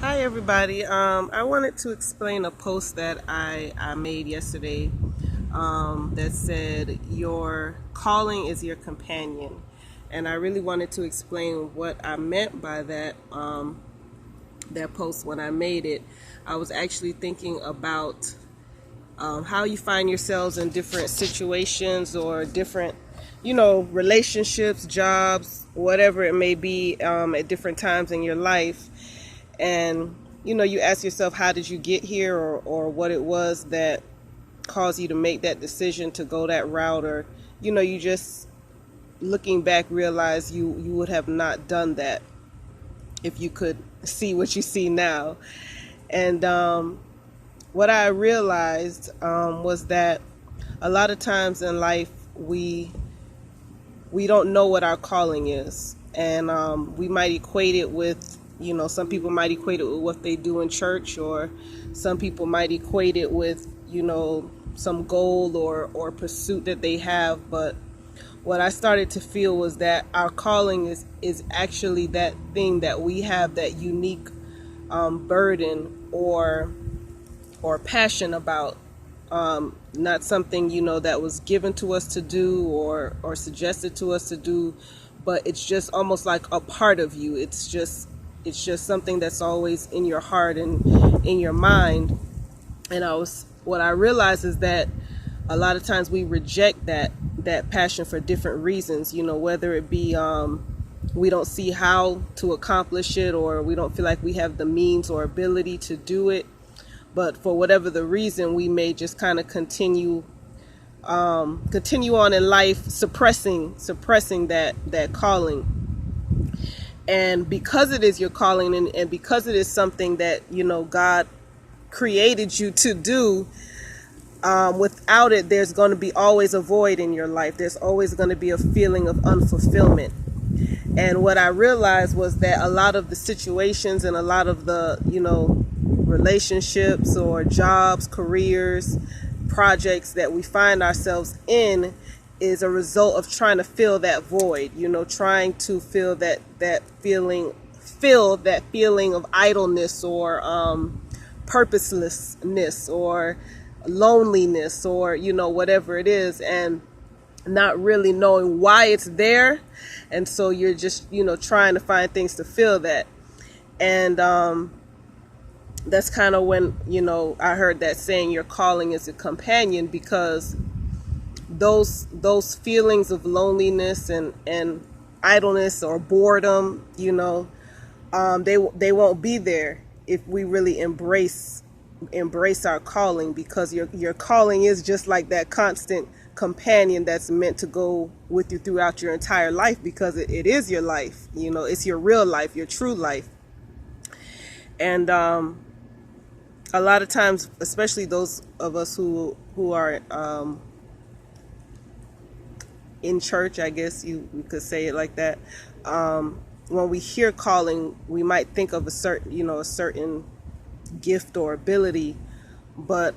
Hi everybody. I wanted to explain a post that I made yesterday that said your calling is your companion, and I really wanted to explain what I meant by that post when I made it. I was actually thinking about how you find yourselves in different situations or different, relationships, jobs, whatever it may be, at different times in your life. And you ask yourself, how did you get here, or what it was that caused you to make that decision to go that route, or you just looking back realize you would have not done that if you could see what you see now. And what I realized was that a lot of times in life we don't know what our calling is, and we might equate it with, some people might equate it with what they do in church, or some people might equate it with, some goal or pursuit that they have. But what I started to feel was that our calling is actually that thing that we have, that unique burden or passion about. Not something that was given to us to do or suggested to us to do, but it's just almost like a part of you. It's just something that's always in your heart and in your mind. And what I realized is that a lot of times we reject that passion for different reasons, whether it be we don't see how to accomplish it, or we don't feel like we have the means or ability to do it. But for whatever the reason, we may just kind of continue on in life, suppressing that calling. And because it is your calling, and because it is something that God created you to do, without it, there's going to be always a void in your life. There's always going to be a feeling of unfulfillment. And what I realized was that a lot of the situations and a lot of the relationships or jobs, careers, projects that we find ourselves in is a result of trying to fill that void, trying to fill that feeling of idleness, or purposelessness, or loneliness, or whatever it is, and not really knowing why it's there. And so you're just trying to find things to fill that. And that's kind of when I heard that saying, your calling is a companion, because those feelings of loneliness and idleness or boredom, they won't be there if we really embrace our calling, because your calling is just like that constant companion that's meant to go with you throughout your entire life, because it is your life. It's your real life, your true life. And a lot of times, especially those of us who are in church, I guess you could say it like that, when we hear calling, we might think of a certain gift or ability. But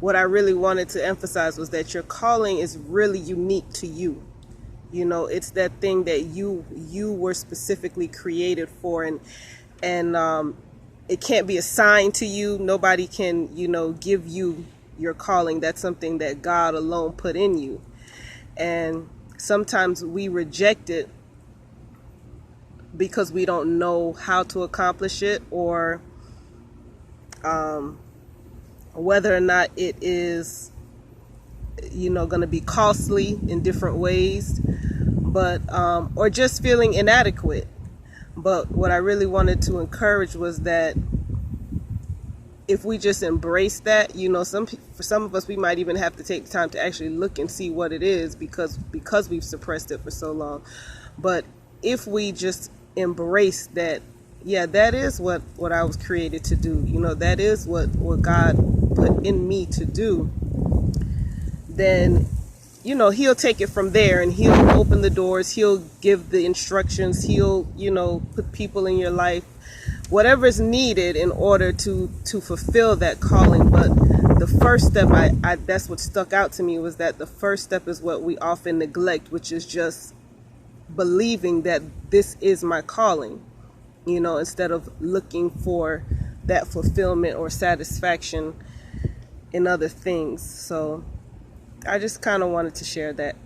what I really wanted to emphasize was that your calling is really unique to you. It's that thing that you were specifically created for, and it can't be assigned to you. Nobody can, give you your calling. That's something that God alone put in you. And sometimes we reject it because we don't know how to accomplish it, or whether or not it is, going to be costly in different ways, but or just feeling inadequate. But what I really wanted to encourage was that if we just embrace that, for some of us, we might even have to take the time to actually look and see what it is, because we've suppressed it for so long. But if we just embrace that, yeah, that is what I was created to do, that is what God put in me to do, then he'll take it from there, and he'll open the doors, he'll give the instructions, he'll put people in your life, whatever is needed in order to fulfill that calling. But the first step, I that's what stuck out to me, was that the first step is what we often neglect, which is just believing that this is my calling. instead of looking for that fulfillment or satisfaction in other things. So I just kind of wanted to share that.